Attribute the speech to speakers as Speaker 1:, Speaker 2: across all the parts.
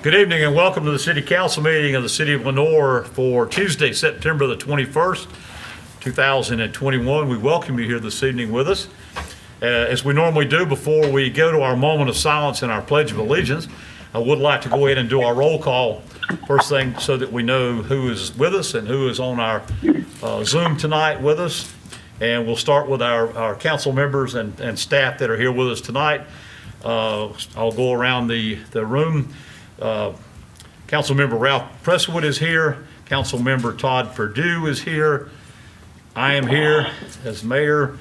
Speaker 1: Good evening and welcome to the City Council meeting of the City of Lenore for Tuesday, September the 21st, 2021. We welcome you here this evening with us. As we normally do before we go to our moment of silence and our Pledge of Allegiance, I would like to go ahead and do our roll call first thing so that we know who is with us and who is on our Zoom tonight with us. And we'll start with our council members and staff that are here with us tonight. I'll go around the room. Councilmember Ralph Presswood is here. Councilmember Todd Perdue is here. I am here as mayor.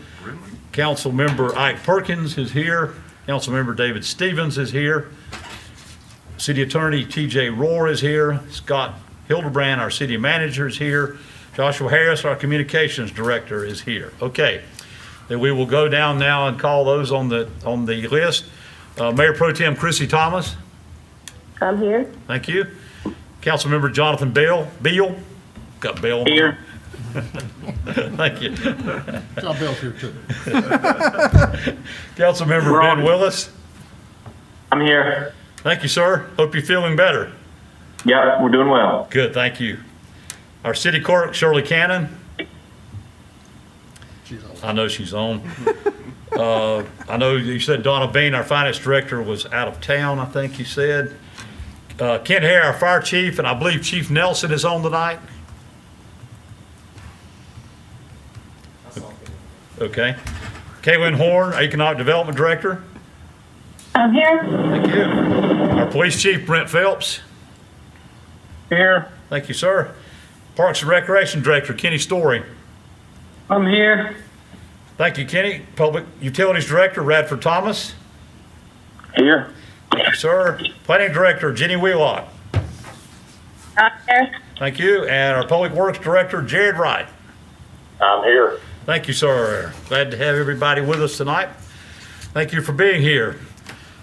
Speaker 1: Councilmember Ike Perkins is here. Councilmember David Stevens is here. City Attorney T.J. Rohr is here. Scott Hildebrand, our city manager, is here. Joshua Harris, our communications director, is here. Okay, then we will go down now and call those on the list. Mayor Pro Tem Chrissy Thomas.
Speaker 2: I'm here.
Speaker 1: Thank you. Councilmember Jonathan Beal. Got Beal.
Speaker 3: Here.
Speaker 1: Thank you.
Speaker 4: John Bell's here too.
Speaker 1: Councilmember Ben Willis.
Speaker 3: I'm here.
Speaker 1: Thank you, sir. Hope you're feeling better.
Speaker 3: Yeah, we're doing well.
Speaker 1: Good, thank you. Our city clerk, Shirley Cannon.
Speaker 4: She's on.
Speaker 1: I know she's on. I know you said Donna Bean, our finance director, was out of town, I think you said. Kent Hare, our fire chief, and I believe Chief Nelson is on tonight. Okay. Kaylin Horn, our economic development director.
Speaker 2: I'm here.
Speaker 1: Thank you. Our police chief, Brent Phelps.
Speaker 3: Here.
Speaker 1: Thank you, sir. Parks and Recreation Director, Kenny Story.
Speaker 3: I'm here.
Speaker 1: Thank you, Kenny. Public Utilities Director, Radford Thomas.
Speaker 3: Here.
Speaker 1: Thank you, sir. Planning Director, Jenny Wheelock.
Speaker 2: I'm here.
Speaker 1: Thank you. And our Public Works Director, Jared Wright.
Speaker 3: I'm here.
Speaker 1: Thank you, sir. Glad to have everybody with us tonight. Thank you for being here.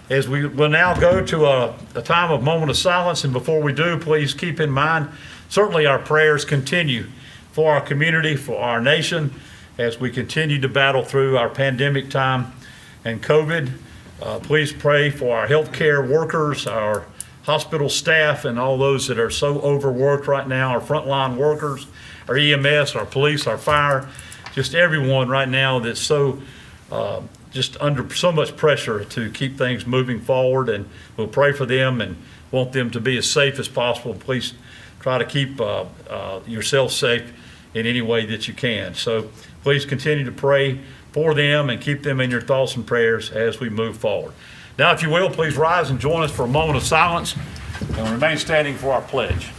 Speaker 1: As we will now go to a time of moment of silence, and before we do, please keep in mind, certainly our prayers continue for our community, for our nation, as we continue to battle through our pandemic time and COVID. Please pray for our healthcare workers, our hospital staff, and all those that are so overworked right now, our frontline workers, our EMS, our police, our fire, just everyone right now that's so just under so much pressure to keep things moving forward. And we'll pray for them and want them to be as safe as possible. Please try to keep yourself safe in any way that you can. So please continue to pray for them and keep them in your thoughts and prayers as we move forward. Now, if you will, please rise and join us for a moment of silence and remain standing for our pledge.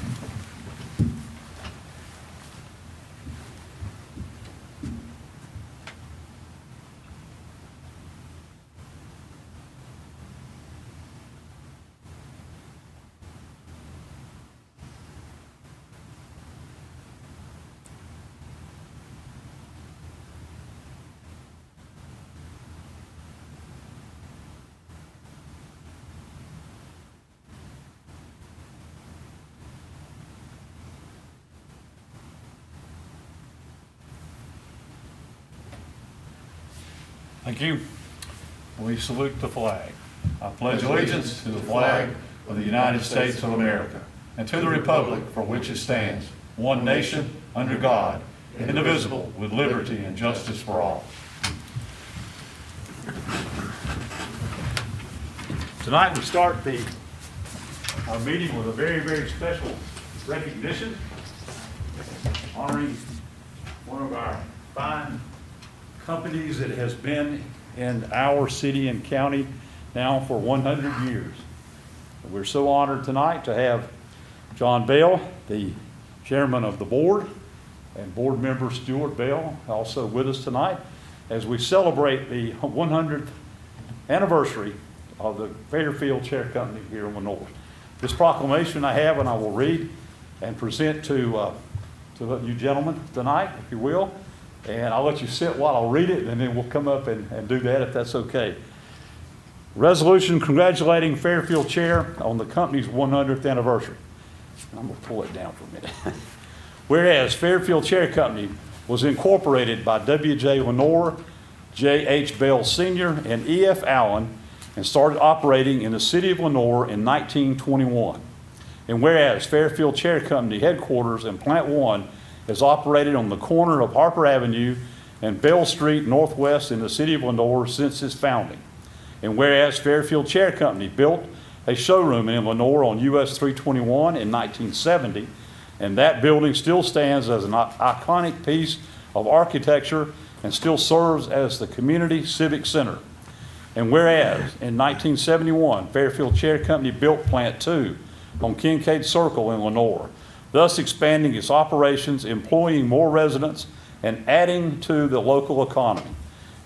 Speaker 1: Thank you. We salute the flag. I pledge allegiance to the flag of the United States of America and to the republic for which it stands, one nation, under God, indivisible, with liberty and justice for all. Tonight we start our meeting with a very, very special recognition, honoring one of our fine companies that has been in our city and county now for 100 years. We're so honored tonight to have John Bell, the chairman of the board, and board member Stuart Bell also with us tonight as we celebrate the 100th anniversary of the Fairfield Chair Company here in Lenore. This proclamation I have, and I will read and present to you gentlemen tonight, if you will. And I'll let you sit while I'll read it, and then we'll come up and do that if that's okay. Resolution congratulating Fairfield Chair on the company's 100th anniversary. I'm going to pull it down for a minute. Whereas Fairfield Chair Company was incorporated by W.J. Lenore, J.H. Bell Sr., and E.F. Allen and started operating in the city of Lenore in 1921. And whereas Fairfield Chair Company headquarters in Plant 1 is operated on the corner of Harper Avenue and Bell Street Northwest in the city of Lenore since its founding. And whereas Fairfield Chair Company built a showroom in Lenore on US 321 in 1970, and that building still stands as an iconic piece of architecture and still serves as the community civic center. And whereas in 1971, Fairfield Chair Company built Plant 2 on Kincaid Circle in Lenore, thus expanding its operations, employing more residents, and adding to the local economy.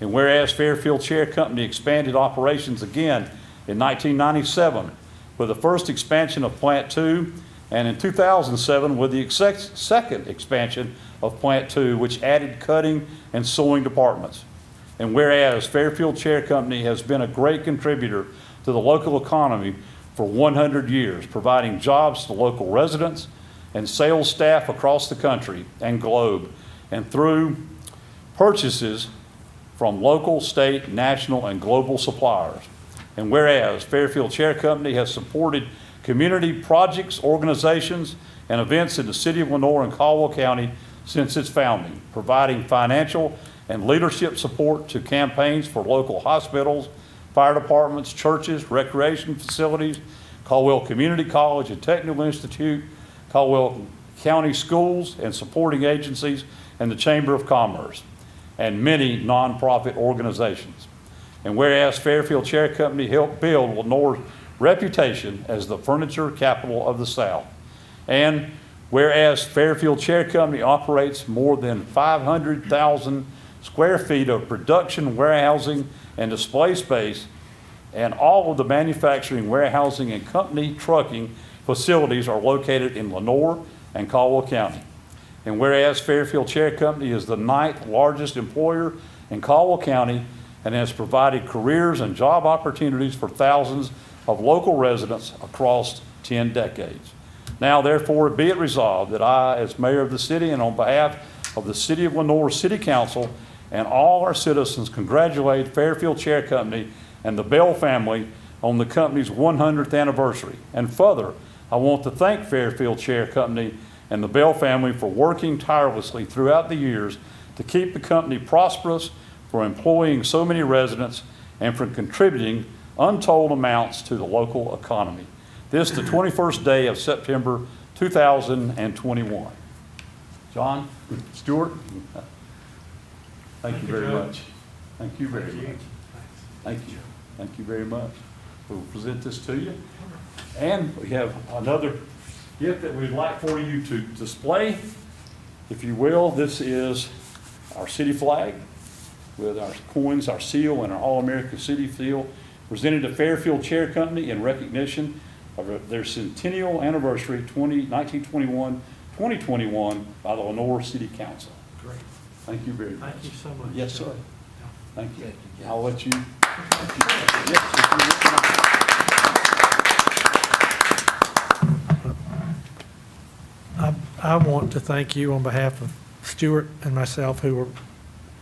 Speaker 1: And whereas Fairfield Chair Company expanded operations again in 1997 with the first expansion of Plant 2, and in 2007 with the second expansion of Plant 2, which added cutting and sewing departments. And whereas Fairfield Chair Company has been a great contributor to the local economy for 100 years, providing jobs to local residents and sales staff across the country and globe, and through purchases from local, state, national, and global suppliers. And whereas Fairfield Chair Company has supported community projects, organizations, and events in the city of Lenore and Caldwell County since its founding, providing financial and leadership support to campaigns for local hospitals, fire departments, churches, recreation facilities, Caldwell Community College and Technical Institute, Caldwell County schools, and supporting agencies and the Chamber of Commerce, and many nonprofit organizations. And whereas Fairfield Chair Company helped build Lenore's reputation as the furniture capital of the South. And whereas Fairfield Chair Company operates more than 500,000 square feet of production, warehousing, and display space, and all of the manufacturing, warehousing, and company trucking facilities are located in Lenore and Caldwell County. And whereas Fairfield Chair Company is the 9th largest employer in Caldwell County and has provided careers and job opportunities for thousands of local residents across 10 decades. Now, therefore, be it resolved that I, as mayor of the city and on behalf of the City of Lenore City Council and all our citizens, congratulate Fairfield Chair Company and the Bell family on the company's 100th anniversary. And further, I want to thank Fairfield Chair Company and the Bell family for working tirelessly throughout the years to keep the company prosperous, for employing so many residents, and for contributing untold amounts to the local economy. This the 21st day of September 2021. John, Stewart, thank you very much. Thank you very much. Thank you. Thank you very much. We'll present this to you. And we have another gift that we'd like for you to display. If you will, this is our city flag with our coins, our seal, and our All-American City seal, presented to Fairfield Chair Company in recognition of their centennial anniversary, 1921-2021, by the Lenore City Council.
Speaker 5: Great.
Speaker 1: Thank you very much.
Speaker 5: Thank you so much.
Speaker 1: Yes, sir. Thank you.
Speaker 5: Thank you.
Speaker 1: I'll let you.
Speaker 5: I want to thank you on behalf of Stuart and myself,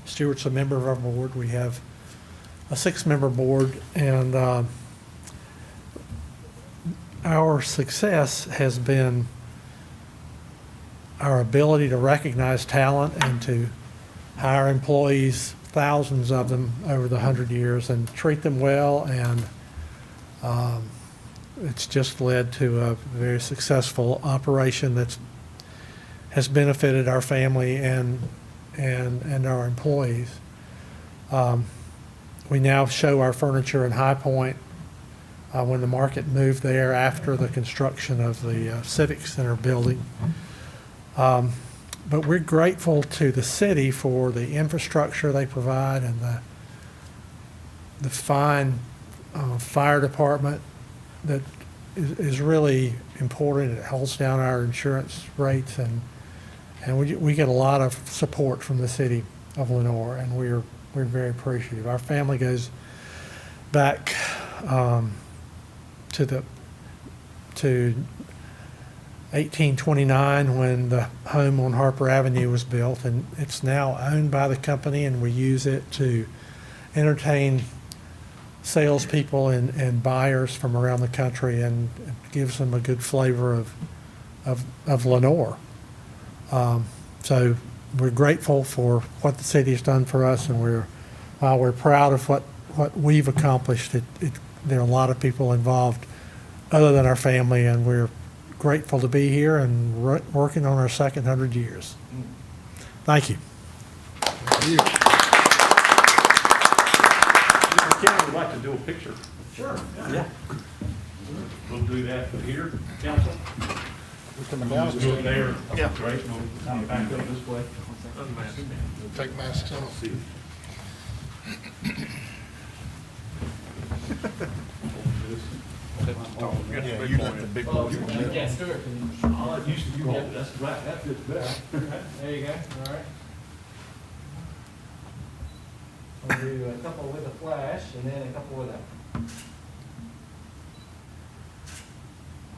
Speaker 5: Stuart's a member of our board. We have a 6-member board, and our success has been our ability to recognize talent and to hire employees, thousands of them over the 100 years, and treat them well, and it's just led to a very successful operation that's has benefited our family and our employees. We now show our furniture in High Point when the market moved there after the construction of the Civic Center building. But we're grateful to the city for the infrastructure they provide and the fine fire department that is really important. It holds down our insurance rates, and we get a lot of support from the city of Lenore, and we're very appreciative. Our family goes back to 1829 when the home on Harper Avenue was built, and it's now owned by the company, and we use it to entertain salespeople and buyers from around the country, and gives them a good flavor of Lenore. So we're grateful for what the city has done for us, and while we're proud of what we've accomplished, there are a lot of people involved other than our family, and we're grateful to be here and working on our second 100 years. Thank you.
Speaker 1: Ken would like to do a picture. Sure. Yeah. We'll do that here, council.
Speaker 4: Coming
Speaker 1: We'll
Speaker 4: down
Speaker 1: just
Speaker 4: the
Speaker 1: do it
Speaker 4: street.
Speaker 1: there. Yeah. Great. We'll kind of back up this way.
Speaker 4: Take masks off. Yeah, you let the big boys come in.
Speaker 1: I'll let you hold it. That's right. That fits better.
Speaker 6: There you go, all right. I'll do a couple with a flash and then a couple without. All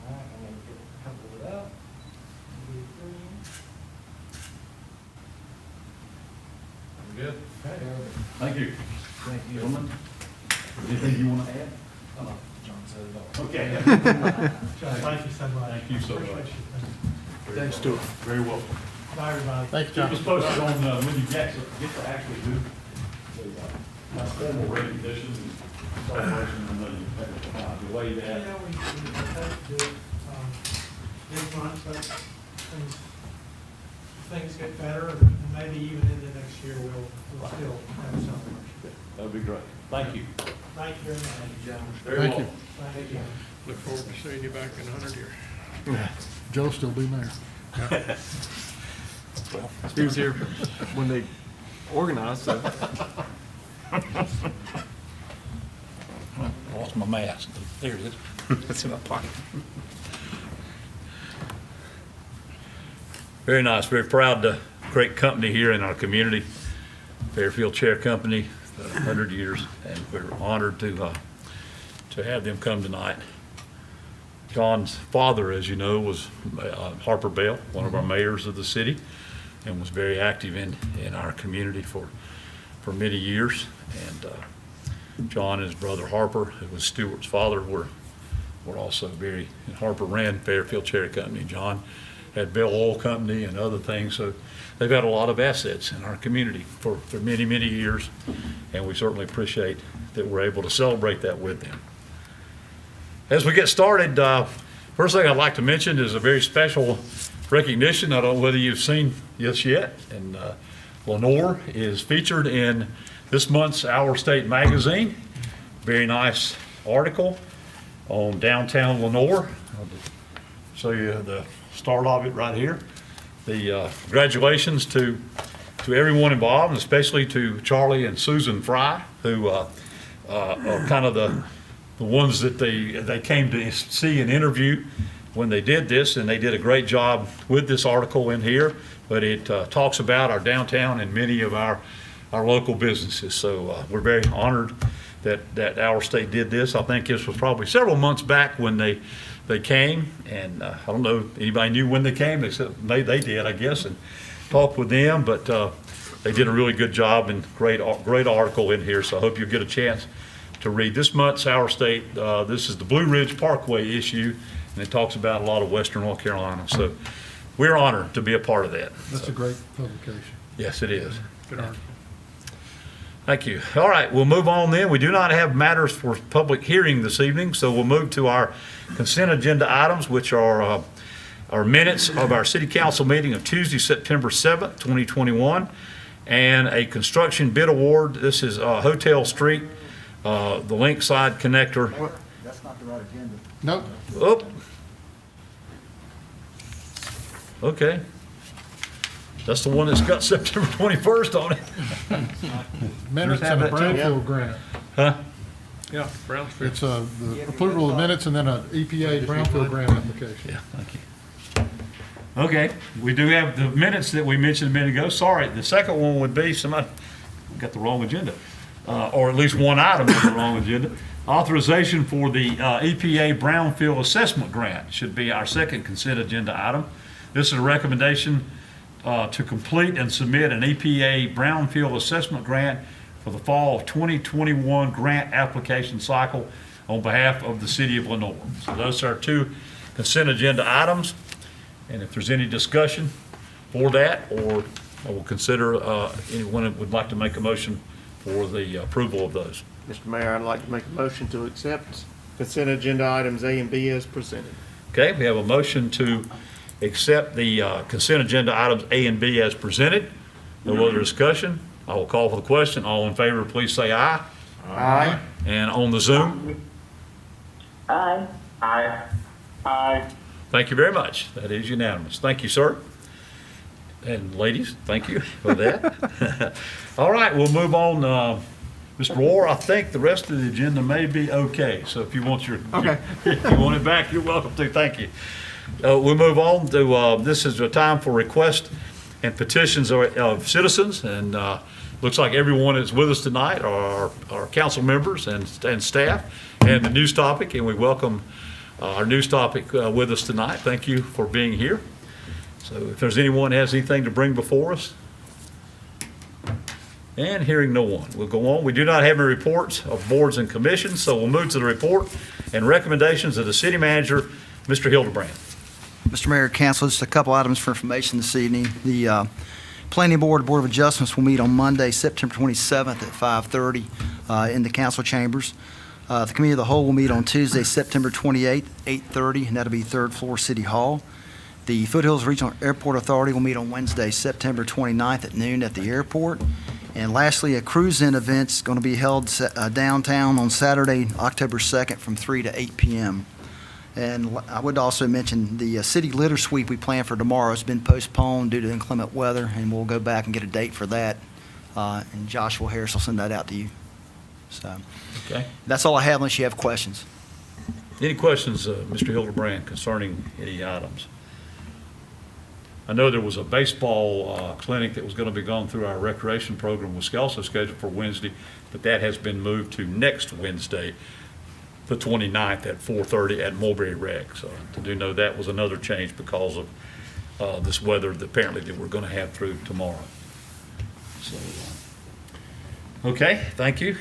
Speaker 6: right, I'm gonna get a couple without. Do three.
Speaker 1: Good.
Speaker 6: Okay,
Speaker 1: Thank you.
Speaker 6: thank you.
Speaker 1: Gentlemen, anything you want to add?
Speaker 6: John said it all.
Speaker 1: Okay.
Speaker 5: Thank you so much.
Speaker 1: Thank you so much.
Speaker 4: Thanks, Stuart.
Speaker 1: Very welcome.
Speaker 5: Bye, everybody.
Speaker 4: Thank you,
Speaker 1: Keep
Speaker 4: John.
Speaker 1: us posted on when you get to actually do the formal recognition and celebration, and then you delay that.
Speaker 5: Yeah, we hope to do it this month, but things get better, and maybe even into next year, we'll still have a celebration.
Speaker 1: That'd be great. Thank you.
Speaker 5: Thank you very much.
Speaker 1: Very
Speaker 4: Thank you.
Speaker 1: welcome.
Speaker 5: Thank you.
Speaker 4: Look forward to seeing you back in 100 years. Joe'll still be mayor.
Speaker 7: He was here when they organized, so.
Speaker 1: Lost my mask. There it is. It's in my pocket. Very nice. Very proud to great company here in our community. Fairfield Chair Company, 100 years, and we're honored to have them come tonight. John's father, as you know, was Harper Bell, one of our mayors of the city, and was very active in our community for many years. And John and his brother Harper, who was Stewart's father, were also very, and Harper ran Fairfield Chair Company. John had Bell Oil Company and other things, so they've had a lot of assets in our community for many, many years, and we certainly appreciate that we're able to celebrate that with them. As we get started, first thing I'd like to mention is a very special recognition. I don't know whether you've seen this yet, and Lenore is featured in this month's Our State magazine. Very nice article on downtown Lenore. I'll just show you the start of it right here. The congratulations to everyone involved, and especially to Charlie and Susan Fry, who are kind of the ones that they came to see and interview when they did this, and they did a great job with this article in here. But it talks about our downtown and many of our local businesses. So we're very honored that Our State did this. I think this was probably several months back when they came, and I don't know if anybody knew when they came. They did, I guess, and talked with them. But they did a really good job, and great article in here. So I hope you get a chance to read this month's Our State. This is the Blue Ridge Parkway issue, and it talks about a lot of Western North Carolina. So we're honored to be a part of that.
Speaker 4: That's a great publication.
Speaker 1: Yes, it is.
Speaker 4: Good article.
Speaker 1: Thank you. All right, we'll move on then. We do not have matters for public hearing this evening, so we'll move to our consent agenda items, which are our minutes of our city council meeting of Tuesday, September 7th, 2021, and a construction bid award. This is Hotel Street, the Linkside Connector.
Speaker 8: That's not the right agenda.
Speaker 4: Nope.
Speaker 1: Oh. Okay. That's the one that's got September 21st on it.
Speaker 4: Minutes
Speaker 1: have
Speaker 4: and a
Speaker 1: that too?
Speaker 4: brownfield grant.
Speaker 1: Huh?
Speaker 7: Yeah, Brownsville.
Speaker 4: It's the approval of the minutes and then an EPA brownfield grant application.
Speaker 1: Yeah, thank you. Okay, we do have the minutes that we mentioned a minute ago. Sorry, the second one would be somebody got the wrong agenda, or at least one item on the wrong agenda. Authorization for the EPA brownfield assessment grant should be our second consent agenda item. This is a recommendation to complete and submit an EPA brownfield assessment grant for for the fall of 2021 grant application cycle on behalf of the city of Lenore. So those are 2 consent agenda items. And if there's any discussion for that, or I will consider anyone that would like to make a motion for the approval of those.
Speaker 7: Mr. Mayor, I'd like to make a motion to accept consent agenda items A and B as presented.
Speaker 1: Okay, we have a motion to accept the consent agenda items A and B as presented. No other discussion. I will call for the question. All in favor, please say aye.
Speaker 7: Aye.
Speaker 1: And on the Zoom,
Speaker 2: Aye.
Speaker 3: Aye. Aye.
Speaker 1: thank you very much. That is unanimous. Thank you, sir. And ladies, thank you for that. All right, we'll move on. Mr. Rohr, I think the rest of the agenda may be okay. So if you want if you want it back, you're welcome to. Thank you. We'll move on to, this is a time for requests and petitions of citizens. And looks like everyone is with us tonight, our council members and staff, and the news topic. And we welcome our news topic with us tonight. Thank you for being here. So if there's anyone has anything to bring before us, and hearing no one, we'll go on. We do not have any reports of boards and commissions, so we'll move to the report and recommendations of the city manager, Mr. Hildebrand.
Speaker 8: Mr. Mayor, Council, just a couple items for information this evening. The Planning Board of Adjustments will meet on Monday, September 27th at 5:30 in the council chambers. The Committee of the Whole will meet on Tuesday, September 28th, 8:30, and that'll be 3rd floor City Hall. The Foothills Regional Airport Authority will meet on Wednesday, September 29th at noon at the airport. And lastly, a cruise-in event's going to be held downtown on Saturday, October 2nd from 3 to 8 p.m. And I would also mention the city litter sweep we planned for tomorrow has been postponed due to inclement weather, and we'll go back and get a date for that. And Joshua Harris will send that out to you. So
Speaker 1: Okay.
Speaker 8: that's all I have unless you have questions.
Speaker 1: Any questions, Mr. Hildebrand, concerning any items? I know there was a baseball clinic that was going to be going through our recreation program, was also scheduled for Wednesday, but that has been moved to next Wednesday, the 29th at 4:30 at Mulberry Rec. So I do know that was another change because of this weather that apparently that we're going to have through tomorrow. So, okay, thank you.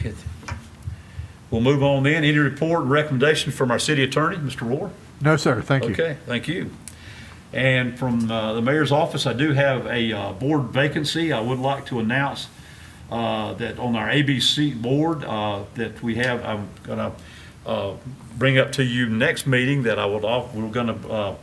Speaker 1: We'll move on then. Any report and recommendation from our city attorney, Mr. Rohr?
Speaker 4: No, sir, thank you.
Speaker 1: Okay, thank you. And from the mayor's office, I do have a board vacancy. I would like to announce that on our ABC board that we have, I'm going to bring up to you next meeting that we're going to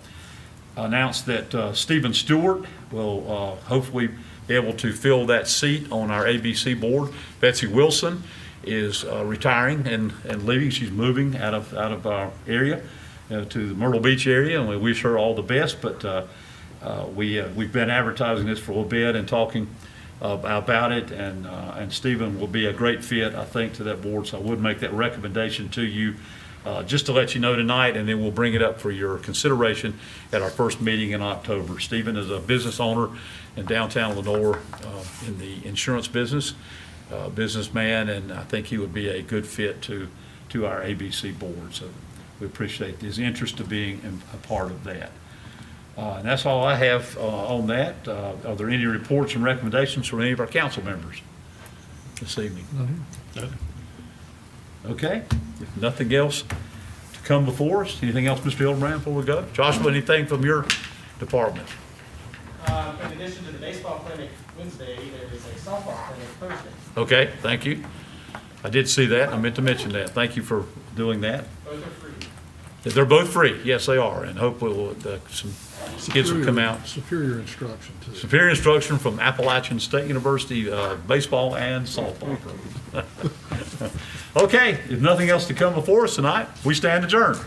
Speaker 1: announce that Stephen Stewart will hopefully be able to fill that seat on our ABC board. Betsy Wilson is retiring and leaving. She's moving out of our area. To the Myrtle Beach area, and we wish her all the best. But we've been advertising this for a little bit and talking about it, and Stephen will be a great fit, I think, to that board. So I would make that recommendation to you, just to let you know tonight, and then we'll bring it up for your consideration at our first meeting in October. Stephen is a business owner in downtown Lenore in the insurance business, businessman, and I think he would be a good fit to our ABC board. So we appreciate his interest of being a part of that. And that's all I have on that. Are there any reports and recommendations from any of our council members this evening? Okay, if nothing else to come before us, anything else, Mr. Hildebrand, before we go? Joshua, anything from your department?
Speaker 6: In addition to the baseball clinic Wednesday, there is a softball clinic Thursday.
Speaker 1: Okay, thank you. I did see that. I meant to mention that. Thank you for doing that.
Speaker 6: Both are free.
Speaker 1: They're both free. Yes, they are. And hopefully some kids will come out.
Speaker 4: Superior instruction, too.
Speaker 1: Superior instruction from Appalachian State University, baseball and softball. Okay, if nothing else to come before us tonight, we stand adjourned.